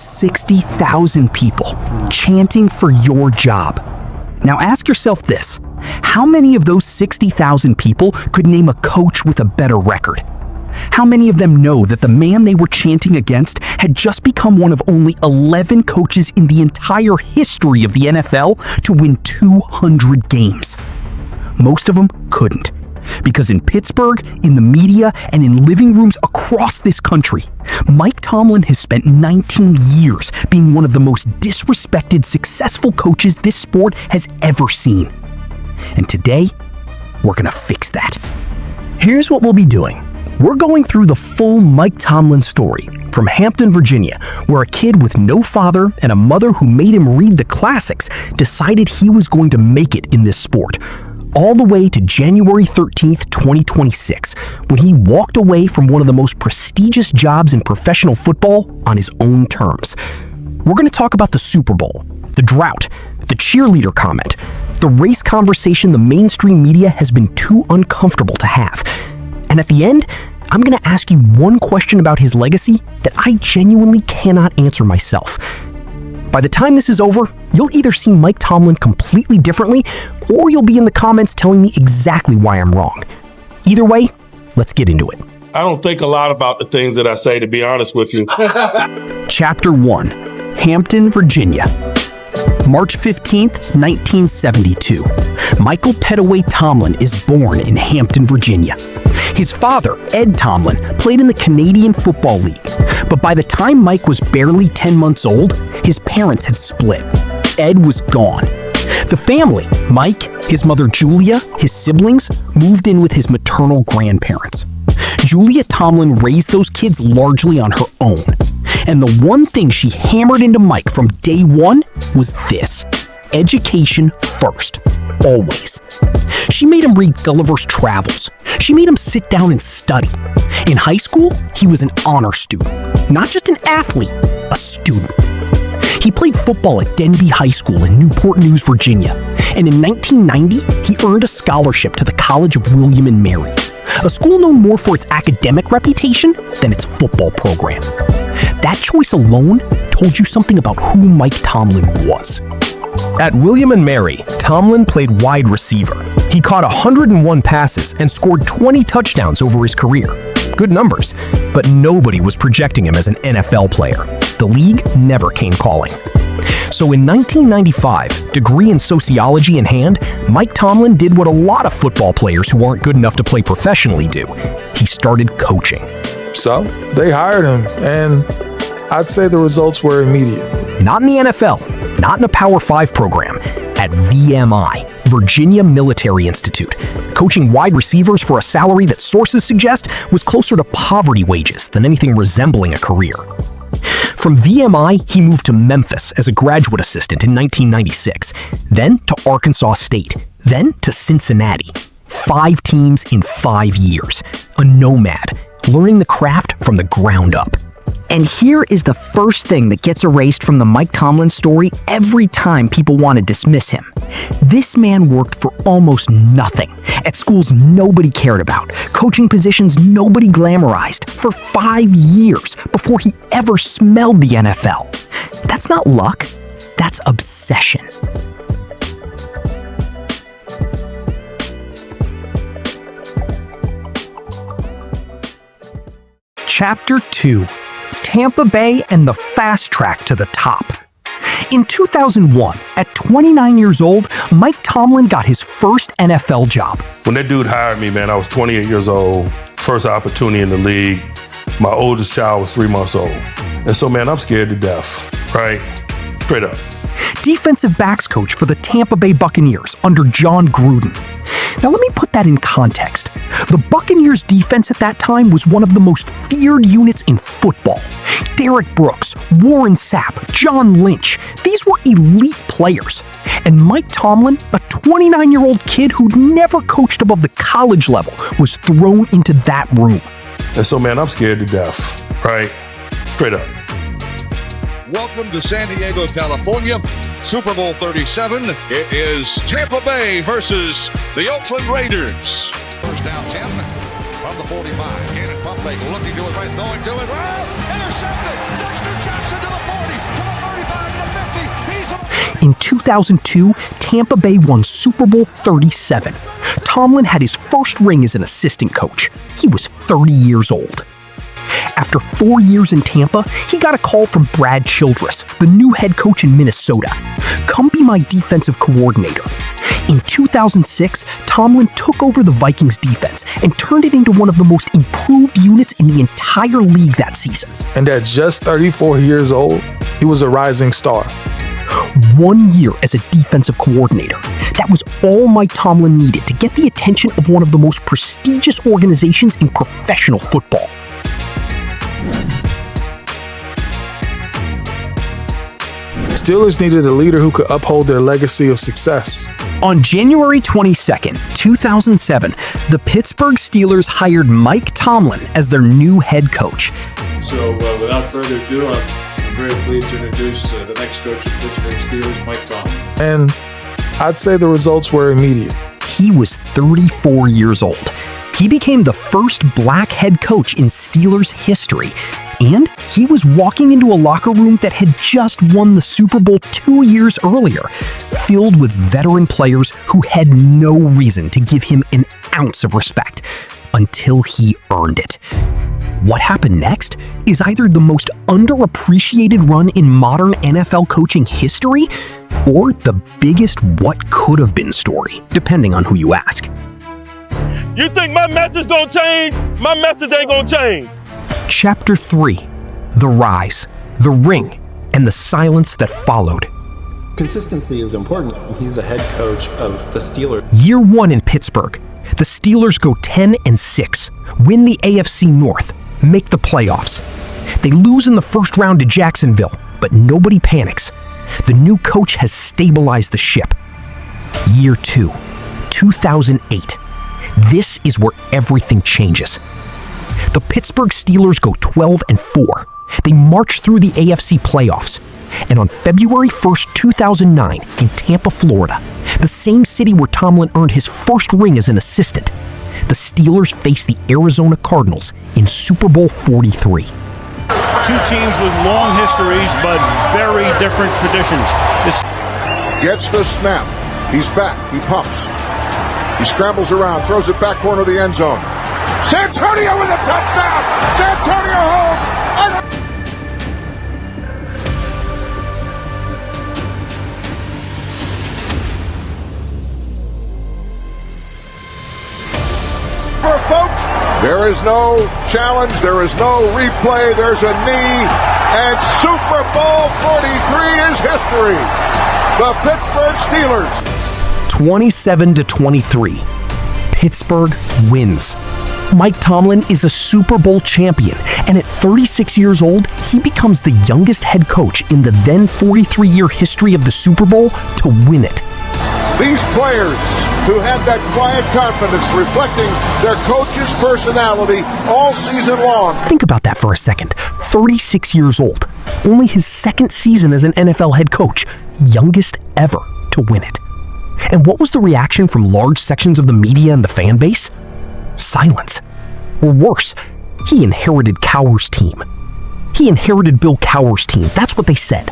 60,000 people chanting for your job. Now ask yourself this: how many of those 60,000 people could name a coach with a better record? How many of them know that the man they were chanting against had just become one of only 11 coaches in the entire history of the NFL to win 200 games? Most of them couldn't. Because in Pittsburgh, in the media, and in living rooms across this country, Mike Tomlin has spent 19 years being one of the most disrespected, successful coaches this sport has ever seen. And today, we're gonna fix that. Here's what we'll be doing. We're going through the full Mike Tomlin story from Hampton, Virginia, where a kid with no father and a mother who made him read the classics decided he was going to make it in this sport, all the way to January 13th, 2026, when he walked away from one of the most prestigious jobs in professional football on his own terms. We're going to talk about the Super Bowl, the drought, the cheerleader comment, the race conversation the mainstream media has been too uncomfortable to have. And at the end, I'm going to ask you one question about his legacy that I genuinely cannot answer myself. By the time this is over, you'll either see Mike Tomlin completely differently, or you'll be in the comments telling me exactly why I'm wrong. Either way, let's get into it. I don't think a lot about the things that I say, to be honest with you. Chapter 1, Hampton, Virginia. March 15th, 1972. Michael Pettaway Tomlin is born in Hampton, Virginia. His father, Ed Tomlin, played in the Canadian Football League, but by the time Mike was barely 10 months old, his parents had split. Ed was gone. The family, Mike, his mother Julia, his siblings, moved in with his maternal grandparents. Julia Tomlin raised those kids largely on her own. And the one thing she hammered into Mike from day one was this: education first, always. She made him read Gulliver's Travels. She made him sit down and study. In high school, he was an honor student, not just an athlete, a student. He played football at Denby High School in Newport News, Virginia, and in 1990, he earned a scholarship to the College of William and Mary, a school known more for its academic reputation than its football program. That choice alone told you something about who Mike Tomlin was. At William and Mary, Tomlin played wide receiver. He caught 101 passes and scored 20 touchdowns over his career. Good numbers, but nobody was projecting him as an NFL player. The league never came calling. So in 1995, degree in sociology in hand, Mike Tomlin did what a lot of football players who aren't good enough to play professionally do. He started coaching. So they hired him, and I'd say the results were immediate. Not in the NFL, not in a Power 5 program, at VMI, Virginia Military Institute, coaching wide receivers for a salary that sources suggest was closer to poverty wages than anything resembling a career. From VMI, he moved to Memphis as a graduate assistant in 1996, then to Arkansas State, then to Cincinnati. 5 teams in 5 years. A nomad, learning the craft from the ground up. And here is the first thing that gets erased from the Mike Tomlin story every time people want to dismiss him. This man worked for almost nothing, at schools nobody cared about, coaching positions nobody glamorized, for 5 years before he ever smelled the NFL. That's not luck, that's obsession. Chapter 2. Tampa Bay and the fast track to the top. In 2001, at 29 years old, Mike Tomlin got his first NFL job. When that dude hired me, man, I was 28 years old, first opportunity in the league. My oldest child was 3 months old. And so, man, I'm scared to death, right? Straight up. Defensive backs coach for the Tampa Bay Buccaneers under John Gruden. Now let me put that in context. The Buccaneers defense at that time was one of the most feared units in football. Derek Brooks, Warren Sapp, John Lynch, these were elite players. And Mike Tomlin, a 29-year-old kid who'd never coached above the college level, was thrown into that room. And so, man, I'm scared to death, right? Straight up. Welcome to San Diego, California. Super Bowl 37. It is Tampa Bay versus the Oakland Raiders. First down 10. From the 45, Cannon pump fake, looking to his right, throwing to his right, intercepted. Dexter Jackson to the 40, to the 35, to the 50. He's to the 40. In 2002, Tampa Bay won Super Bowl 37. Tomlin had his first ring as an assistant coach. He was 30 years old. After 4 years in Tampa, he got a call from Brad Childress, the new head coach in Minnesota. Come be my defensive coordinator. In 2006, Tomlin took over the Vikings defense and turned it into one of the most improved units in the entire league that season. And at just 34 years old, he was a rising star. 1 year as a defensive coordinator. That was all Mike Tomlin needed to get the attention of one of the most prestigious organizations in professional football. Steelers needed a leader who could uphold their legacy of success. On January 22nd, 2007, the Pittsburgh Steelers hired Mike Tomlin as their new head coach. So without further ado, I'm very pleased to introduce the next coach of Pittsburgh Steelers, Mike Tomlin. And I'd say the results were immediate. He was 34 years old. He became the first black head coach in Steelers history. And he was walking into a locker room that had just won the Super Bowl 2 years earlier, filled with veteran players who had no reason to give him an ounce of respect until he earned it. What happened next is either the most underappreciated run in modern NFL coaching history or the biggest what could have been story, depending on who you ask. You think my message don't change? My message ain't gonna change. Chapter 3: The Rise, the Ring, and the silence that followed. Consistency is important. He's a head coach of the Steelers. Year 1 in Pittsburgh. The Steelers go 10-6, win the AFC North, make the playoffs. They lose in the first round to Jacksonville, but nobody panics. The new coach has stabilized the ship. Year 2, 2008. This is where everything changes. The Pittsburgh Steelers go 12-4. They march through the AFC playoffs. And on February 1st, 2009, in Tampa, Florida, the same city where Tomlin earned his first ring as an assistant, the Steelers face the Arizona Cardinals in Super Bowl 43. Two teams with long histories, but very different traditions. Gets the snap. He's back. He pumps. He scrambles around, throws it back corner of the end zone. Santonio with a touchdown! Santonio home! Folks, there is no challenge, there is no replay, there's a knee, and Super Bowl 43 is history. The Pittsburgh Steelers. 27-23. Pittsburgh wins. Mike Tomlin is a Super Bowl champion, and at 36 years old, he becomes the youngest head coach in the then 43-year history of the Super Bowl to win it. These players who had that quiet confidence reflecting their coach's personality all season long. Think about that for a second. 36 years old. Only his second season as an NFL head coach. Youngest ever to win it. And what was the reaction from large sections of the media and the fan base? Silence. Or worse, he inherited Cowher's team. He inherited Bill Cowher's team. That's what they said.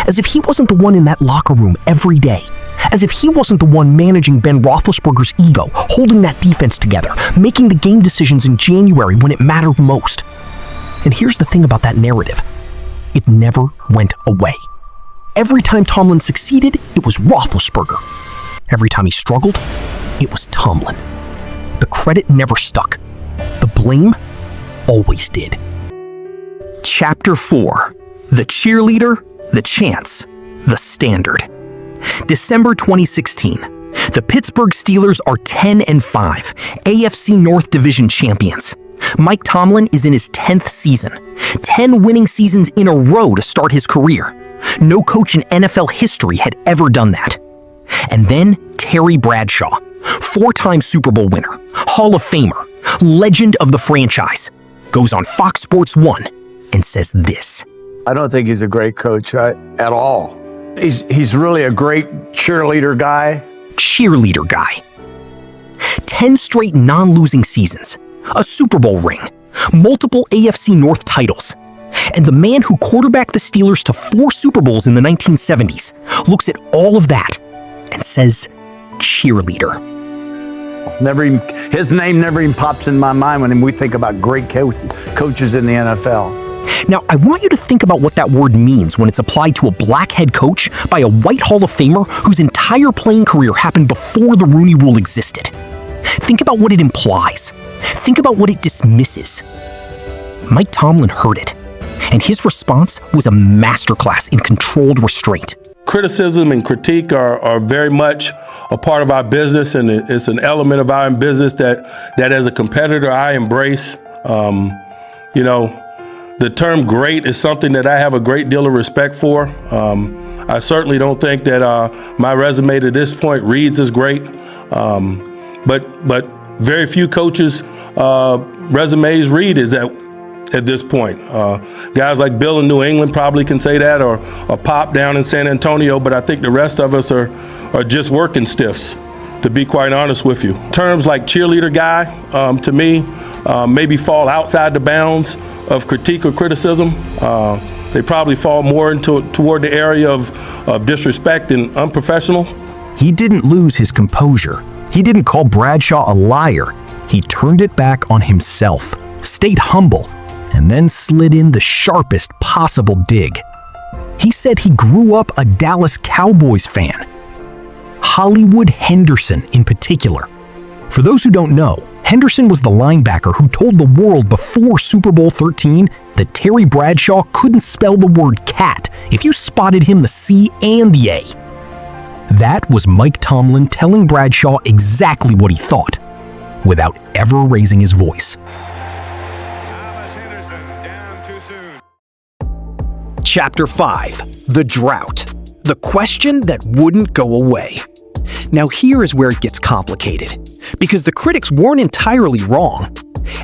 As if he wasn't the one in that locker room every day. As if he wasn't the one managing Ben Roethlisberger's ego, holding that defense together, making the game decisions in January when it mattered most. And here's the thing about that narrative. It never went away. Every time Tomlin succeeded, it was Roethlisberger. Every time he struggled, it was Tomlin. The credit never stuck. The blame always did. Chapter 4: The Cheerleader, the Chance, the Standard. December 2016. The Pittsburgh Steelers are 10-5, AFC North Division champions. Mike Tomlin is in his 10th season. 10 winning seasons in a row to start his career. No coach in NFL history had ever done that. And then Terry Bradshaw, 4-time Super Bowl winner, Hall of Famer, legend of the franchise, goes on Fox Sports 1 and says this. I don't think he's a great coach at all. He's really a great cheerleader guy. Cheerleader guy. 10 straight non-losing seasons, a Super Bowl ring, multiple AFC North titles. And the man who quarterbacked the Steelers to 4 Super Bowls in the 1970s looks at all of that and says, cheerleader. His name never even pops in my mind when we think about great coaches in the NFL. Now, I want you to think about what that word means when it's applied to a black head coach by a white Hall of Famer whose entire playing career happened before the Rooney Rule existed. Think about what it implies. Think about what it dismisses. Mike Tomlin heard it, and his response was a masterclass in controlled restraint. Criticism and critique are very much a part of our business, and it's an element of our business that as a competitor I embrace. The term great is something that I have a great deal of respect for. I certainly don't think that my resume to this point reads as great, but very few coaches' resumes read as that at this point. Guys like Bill in New England probably can say that, or Pop down in San Antonio, but I think the rest of us are just working stiffs, to be quite honest with you. Terms like cheerleader guy, to me, maybe fall outside the bounds of critique or criticism. They probably fall more toward the area of disrespect and unprofessional. He didn't lose his composure. He didn't call Bradshaw a liar. He turned it back on himself, stayed humble, and then slid in the sharpest possible dig. He said he grew up a Dallas Cowboys fan. Hollywood Henderson in particular. For those who don't know, Henderson was the linebacker who told the world before Super Bowl 13 that Terry Bradshaw couldn't spell the word cat if you spotted him the C and the A. That was Mike Tomlin telling Bradshaw exactly what he thought, without ever raising his voice. Chapter 5, The Drought, the question that wouldn't go away. Now here is where it gets complicated, because the critics weren't entirely wrong.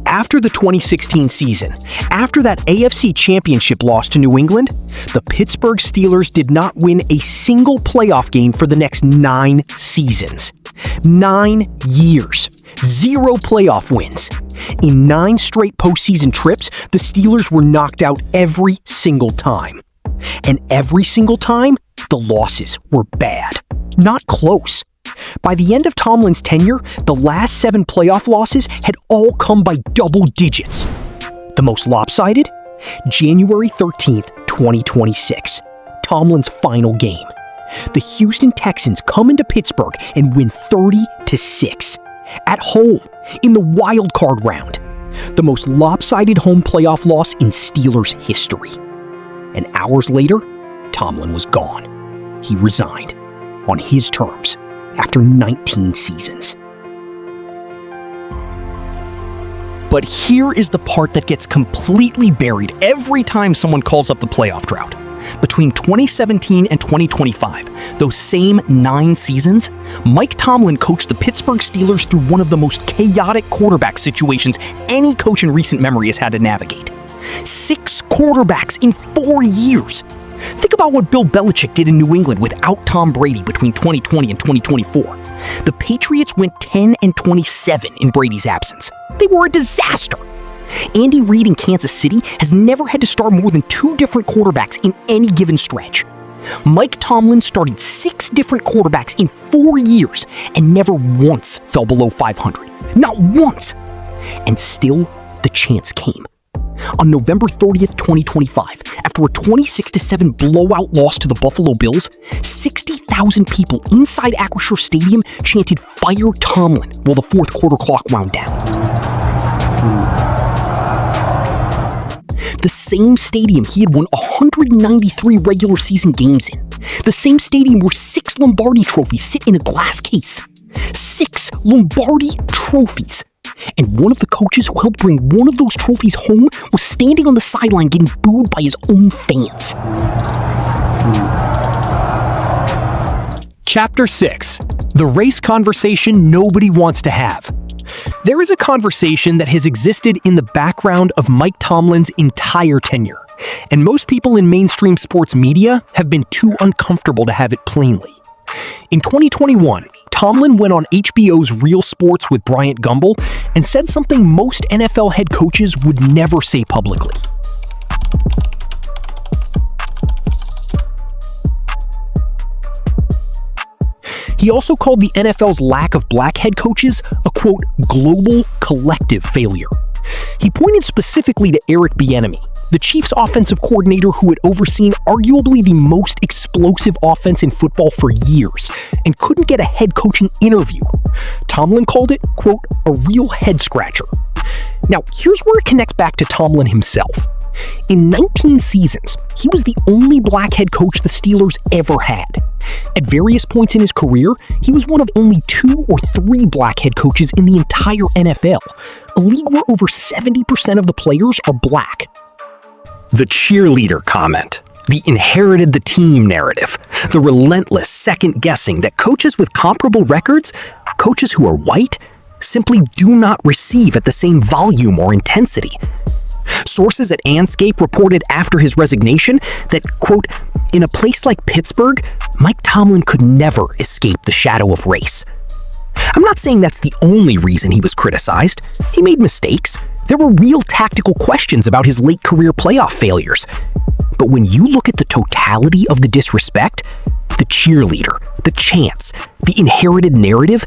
After the 2016 season, after that AFC Championship loss to New England, the Pittsburgh Steelers did not win a single playoff game for the next 9 seasons. 9 years. 0 playoff wins. In 9 straight postseason trips, the Steelers were knocked out every single time. And every single time, the losses were bad. Not close. By the end of Tomlin's tenure, the last 7 playoff losses had all come by double digits. The most lopsided? January 13th, 2026. Tomlin's final game. The Houston Texans come into Pittsburgh and win 30-6. At home, in the wild card round. The most lopsided home playoff loss in Steelers history. And hours later, Tomlin was gone. He resigned, on his terms, after 19 seasons. But here is the part that gets completely buried every time someone calls up the playoff drought. Between 2017 and 2025, those same 9 seasons, Mike Tomlin coached the Pittsburgh Steelers through one of the most chaotic quarterback situations any coach in recent memory has had to navigate. 6 quarterbacks in 4 years. Think about what Bill Belichick did in New England without Tom Brady between 2020 and 2024. The Patriots went 10-27 in Brady's absence. They were a disaster. Andy Reid in Kansas City has never had to start more than 2 different quarterbacks in any given stretch. Mike Tomlin started 6 different quarterbacks in 4 years and never once fell below 500. Not once! And still, the chance came. On November 30th, 2025, after a 26-7 blowout loss to the Buffalo Bills, 60,000 people inside Acrisure Stadium chanted "Fire Tomlin" while the 4th quarter clock wound down. The same stadium he had won 193 regular season games in. The same stadium where 6 Lombardi trophies sit in a glass case. 6 Lombardi trophies. And one of the coaches who helped bring one of those trophies home was standing on the sideline getting booed by his own fans. Chapter 6. The race conversation nobody wants to have. There is a conversation that has existed in the background of Mike Tomlin's entire tenure, and most people in mainstream sports media have been too uncomfortable to have it plainly. In 2021, Tomlin went on HBO's Real Sports with Bryant Gumbel and said something most NFL head coaches would never say publicly. He also called the NFL's lack of black head coaches a, quote, global collective failure. He pointed specifically to Eric Bieniemy, the Chiefs' offensive coordinator who had overseen arguably the most explosive offense in football for years and couldn't get a head coaching interview. Tomlin called it, quote, a real head-scratcher. Now, here's where it connects back to Tomlin himself. In 19 seasons, he was the only black head coach the Steelers ever had. At various points in his career, he was one of only 2 or 3 black head coaches in the entire NFL, a league where over 70% of the players are black. The cheerleader comment, the inherited the team narrative, the relentless second-guessing that coaches with comparable records, coaches who are white, simply do not receive at the same volume or intensity. Sources at Anscape reported after his resignation that, quote, in a place like Pittsburgh, Mike Tomlin could never escape the shadow of race. I'm not saying that's the only reason he was criticized. He made mistakes. There were real tactical questions about his late career playoff failures. But when you look at the totality of the disrespect, the cheerleader, the chants, the inherited narrative,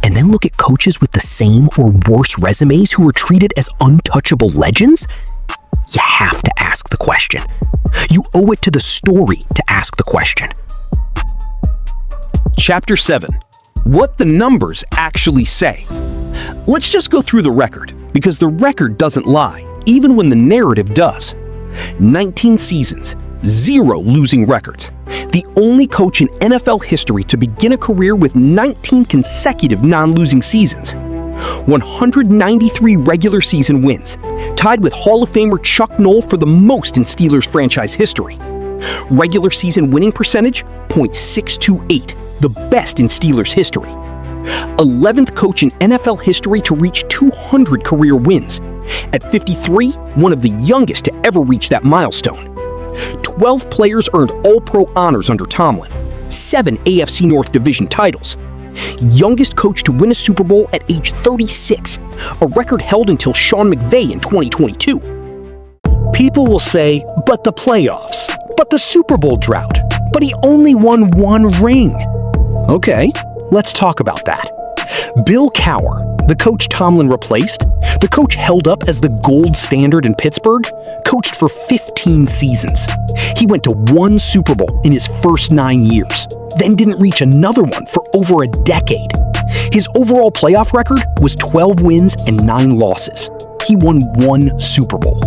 and then look at coaches with the same or worse resumes who were treated as untouchable legends, you have to ask the question. You owe it to the story to ask the question. Chapter 7. What the numbers actually say. Let's just go through the record, because the record doesn't lie, even when the narrative does. 19 seasons, 0 losing records. The only coach in NFL history to begin a career with 19 consecutive non-losing seasons. 193 regular season wins, tied with Hall of Famer Chuck Noll for the most in Steelers franchise history. Regular season winning percentage, .628, the best in Steelers history. 11th coach in NFL history to reach 200 career wins. At 53, one of the youngest to ever reach that milestone. 12 players earned All-Pro honors under Tomlin. 7 AFC North Division titles. Youngest coach to win a Super Bowl at age 36, a record held until Sean McVay in 2022. People will say, but the playoffs, but the Super Bowl drought, but he only won 1 ring. Okay, let's talk about that. Bill Cowher, the coach Tomlin replaced, the coach held up as the gold standard in Pittsburgh, coached for 15 seasons. He went to 1 Super Bowl in his first 9 years, then didn't reach another one for over a decade. His overall playoff record was 12 wins and 9 losses. He won 1 Super Bowl.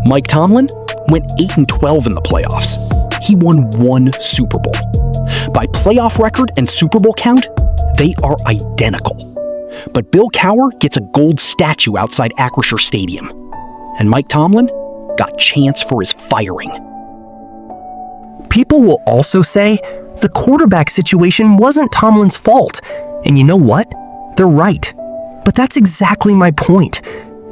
Mike Tomlin went 8-12 in the playoffs. He won 1 Super Bowl. By playoff record and Super Bowl count, they are identical. But Bill Cowher gets a gold statue outside Acrisure Stadium. And Mike Tomlin got chance for his firing. People will also say the quarterback situation wasn't Tomlin's fault. And you know what? They're right. But that's exactly my point.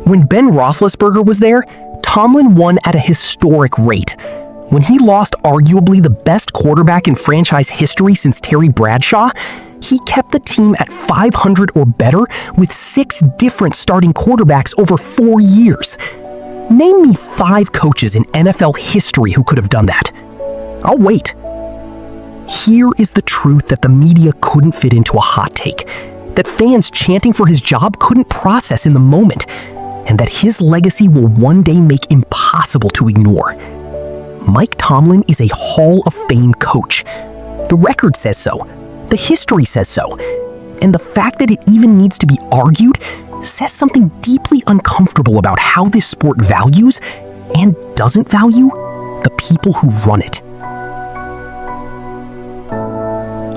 When Ben Roethlisberger was there, Tomlin won at a historic rate. When he lost arguably the best quarterback in franchise history since Terry Bradshaw, he kept the team at 500 or better with 6 different starting quarterbacks over 4 years. Name me 5 coaches in NFL history who could have done that. I'll wait. Here is the truth that the media couldn't fit into a hot take, that fans chanting for his job couldn't process in the moment, and that his legacy will one day make impossible to ignore. Mike Tomlin is a Hall of Fame coach. The record says so. The history says so. And the fact that it even needs to be argued says something deeply uncomfortable about how this sport values and doesn't value the people who run it.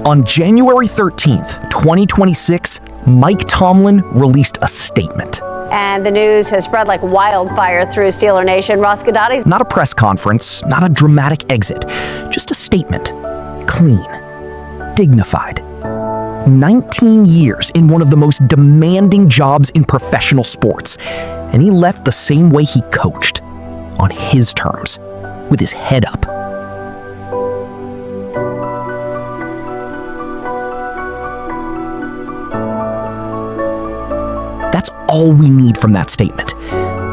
On January 13th, 2026, Mike Tomlin released a statement. And the news has spread like wildfire through Steeler Nation. Ross Goddard's not a press conference, not a dramatic exit, just a statement. Clean, dignified. 19 years in one of the most demanding jobs in professional sports, and he left the same way he coached, on his terms, with his head up. all we need from that statement,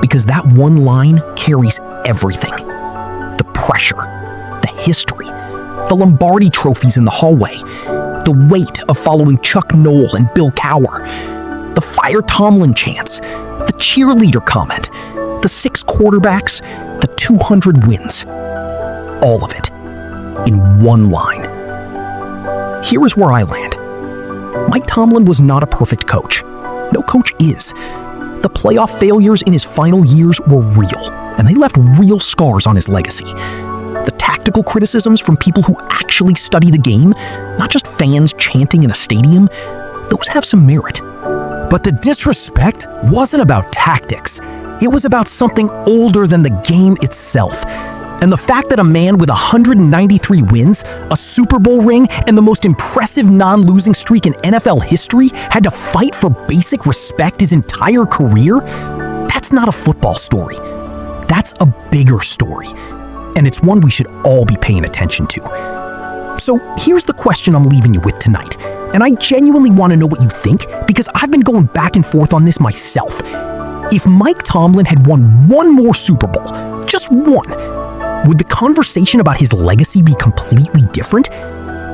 because that one line carries everything. The pressure, the history, the Lombardi trophies in the hallway, the weight of following Chuck Noll and Bill Cowher, the Fire Tomlin chants, the cheerleader comment, the 6 quarterbacks, the 200 wins. All of it in one line. Here is where I land. Mike Tomlin was not a perfect coach. No coach is. The playoff failures in his final years were real, and they left real scars on his legacy. The tactical criticisms from people who actually study the game, not just fans chanting in a stadium, those have some merit. But the disrespect wasn't about tactics. It was about something older than the game itself. And the fact that a man with 193 wins, a Super Bowl ring, and the most impressive non-losing streak in NFL history had to fight for basic respect his entire career, that's not a football story. That's a bigger story. And it's one we should all be paying attention to. So here's the question I'm leaving you with tonight. And I genuinely want to know what you think, because I've been going back and forth on this myself. If Mike Tomlin had won one more Super Bowl, just one, would the conversation about his legacy be completely different?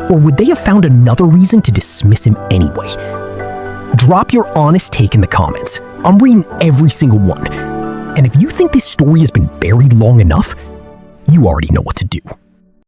Or would they have found another reason to dismiss him anyway? Drop your honest take in the comments. I'm reading every single one. And if you think this story has been buried long enough, you already know what to do.